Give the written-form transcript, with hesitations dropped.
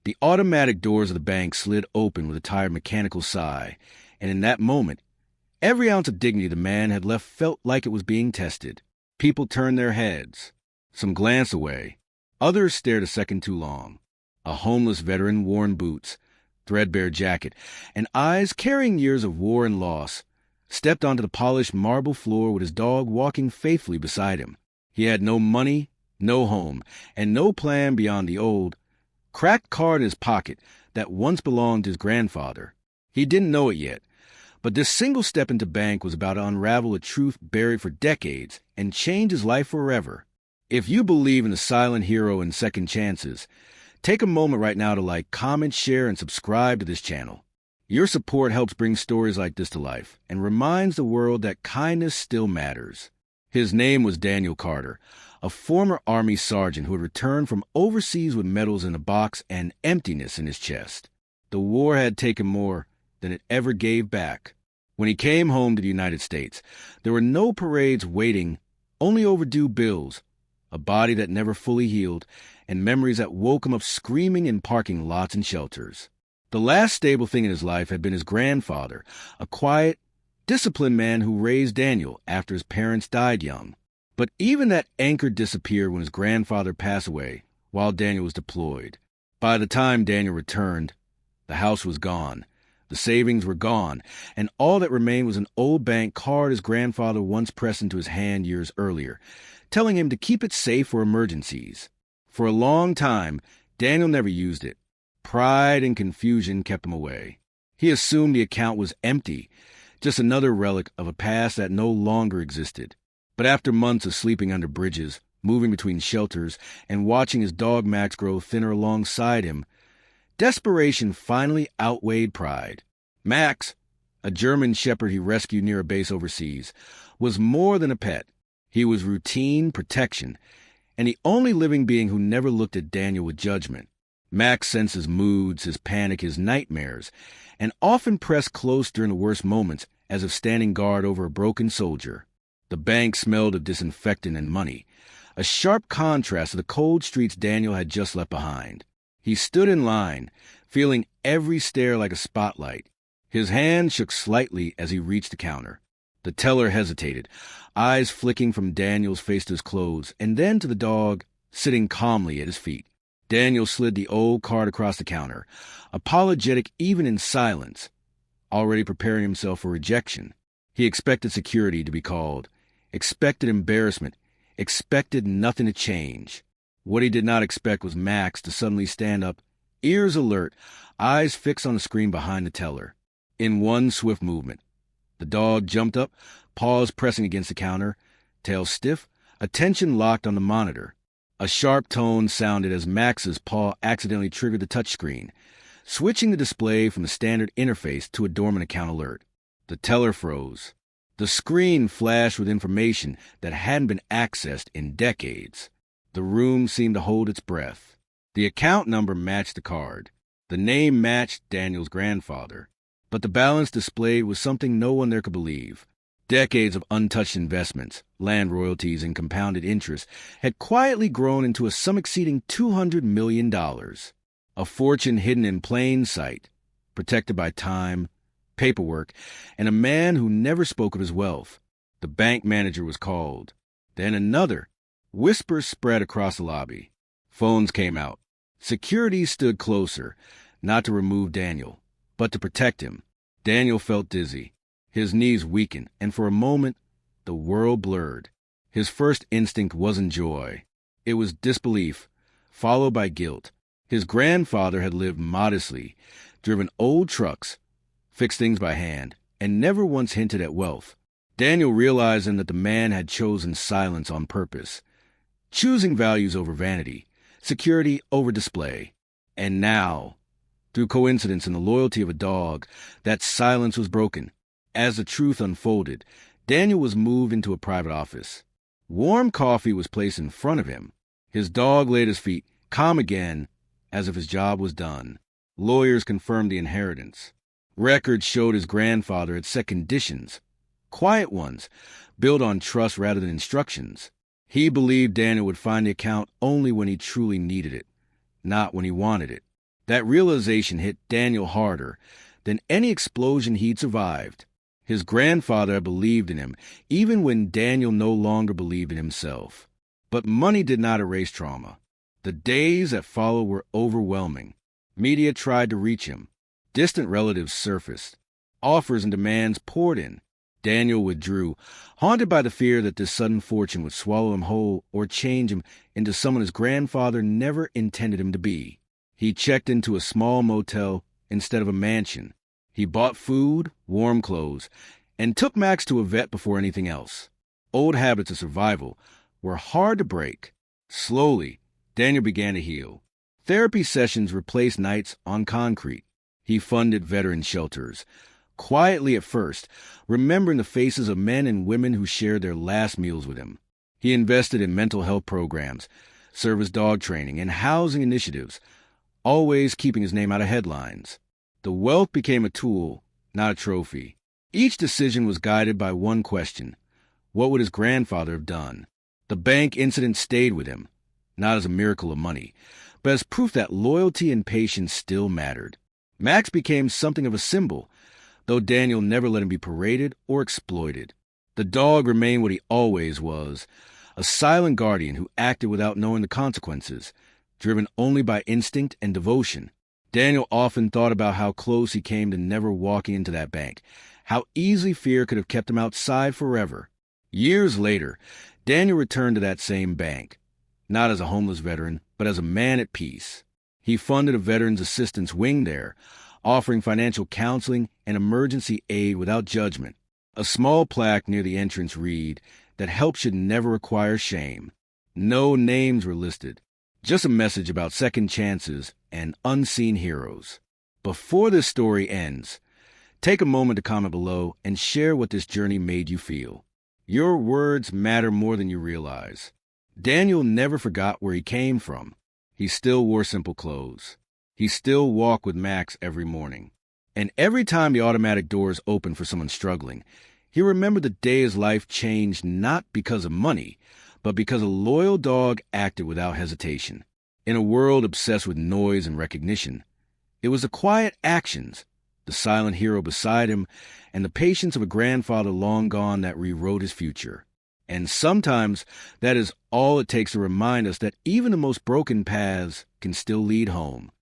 The automatic doors of the bank slid open with a tired mechanical sigh, and in that moment, every ounce of dignity the man had left felt like it was being tested. People turned their heads. Some glanced away. Others stared a second too long. A homeless veteran, worn boots, threadbare jacket, and eyes carrying years of war and loss, stepped onto the polished marble floor with his dog walking faithfully beside him. He had no money, no home, and no plan beyond the old, cracked card in his pocket that once belonged to his grandfather. He didn't know it yet, but this single step into bank was about to unravel a truth buried for decades and change his life forever. If you believe in the silent hero and second chances, take a moment right now to like, comment, share, and subscribe to this channel. Your support helps bring stories like this to life and reminds the world that kindness still matters. His name was Daniel Carter, a former Army sergeant who had returned from overseas with medals in a box and emptiness in his chest. The war had taken more than it ever gave back. When he came home to the United States, there were no parades waiting, only overdue bills, a body that never fully healed, and memories that woke him up screaming in parking lots and shelters. The last stable thing in his life had been his grandfather, a quiet, disciplined man who raised Daniel after his parents died young. But even that anchor disappeared when his grandfather passed away while Daniel was deployed. By the time Daniel returned, the house was gone, the savings were gone, and all that remained was an old bank card his grandfather once pressed into his hand years earlier, telling him to keep it safe for emergencies. For a long time, Daniel never used it. Pride and confusion kept him away. He assumed the account was empty, just another relic of a past that no longer existed. But after months of sleeping under bridges, moving between shelters, and watching his dog Max grow thinner alongside him, desperation finally outweighed pride. Max, a German shepherd he rescued near a base overseas, was more than a pet. He was routine, protection, and the only living being who never looked at Daniel with judgment. Max sensed his moods, his panic, his nightmares, and often pressed close during the worst moments as if standing guard over a broken soldier. The bank smelled of disinfectant and money, a sharp contrast to the cold streets Daniel had just left behind. He stood in line, feeling every stare like a spotlight. His hand shook slightly as he reached the counter. The teller hesitated, eyes flicking from Daniel's face to his clothes, and then to the dog sitting calmly at his feet. Daniel slid the old card across the counter, apologetic even in silence, already preparing himself for rejection. He expected security to be called, expected embarrassment, expected nothing to change. What he did not expect was Max to suddenly stand up, ears alert, eyes fixed on the screen behind the teller. In one swift movement, the dog jumped up, paws pressing against the counter, tail stiff, attention locked on the monitor. A sharp tone sounded as Max's paw accidentally triggered the touchscreen, switching the display from the standard interface to a dormant account alert. The teller froze. The screen flashed with information that hadn't been accessed in decades. The room seemed to hold its breath. The account number matched the card. The name matched Daniel's grandfather. But the balance displayed was something no one there could believe. Decades of untouched investments, land royalties, and compounded interest had quietly grown into a sum exceeding $200 million. A fortune hidden in plain sight, protected by time, paperwork, and a man who never spoke of his wealth. The bank manager was called. Then another. Whispers spread across the lobby. Phones came out. Security stood closer, not to remove Daniel, but to protect him. Daniel felt dizzy. His knees weakened, and for a moment, the world blurred. His first instinct wasn't joy. It was disbelief, followed by guilt. His grandfather had lived modestly, driven old trucks, fixed things by hand, and never once hinted at wealth. Daniel realized then that the man had chosen silence on purpose, choosing values over vanity, security over display. And now, through coincidence and the loyalty of a dog, that silence was broken. As the truth unfolded, Daniel was moved into a private office. Warm coffee was placed in front of him. His dog lay at his feet, calm again, as if his job was done. Lawyers confirmed the inheritance. Records showed his grandfather had set conditions, quiet ones, built on trust rather than instructions. He believed Daniel would find the account only when he truly needed it, not when he wanted it. That realization hit Daniel harder than any explosion he'd survived. His grandfather had believed in him, even when Daniel no longer believed in himself. But money did not erase trauma. The days that followed were overwhelming. Media tried to reach him. Distant relatives surfaced. Offers and demands poured in. Daniel withdrew, haunted by the fear that this sudden fortune would swallow him whole or change him into someone his grandfather never intended him to be. He checked into a small motel instead of a mansion. He bought food, warm clothes, and took Max to a vet before anything else. Old habits of survival were hard to break. Slowly, Daniel began to heal. Therapy sessions replaced nights on concrete. He funded veteran shelters, quietly at first, remembering the faces of men and women who shared their last meals with him. He invested in mental health programs, service dog training, and housing initiatives, always keeping his name out of headlines. The wealth became a tool, not a trophy. Each decision was guided by one question: what would his grandfather have done? The bank incident stayed with him, not as a miracle of money, but as proof that loyalty and patience still mattered. Max became something of a symbol, though Daniel never let him be paraded or exploited. The dog remained what he always was, a silent guardian who acted without knowing the consequences, driven only by instinct and devotion. Daniel often thought about how close he came to never walking into that bank, how easily fear could have kept him outside forever. Years later, Daniel returned to that same bank, not as a homeless veteran, but as a man at peace. He funded a veterans assistance wing there, offering financial counseling and emergency aid without judgment. A small plaque near the entrance read that help should never require shame. No names were listed, just a message about second chances and unseen heroes. Before this story ends, take a moment to comment below and share what this journey made you feel. Your words matter more than you realize. Daniel never forgot where he came from. He still wore simple clothes. He still walked with Max every morning. And every time the automatic doors opened for someone struggling, he remembered the day his life changed not because of money, but because a loyal dog acted without hesitation. In a world obsessed with noise and recognition, it was the quiet actions, the silent hero beside him, and the patience of a grandfather long gone that rewrote his future. And sometimes that is all it takes to remind us that even the most broken paths can still lead home.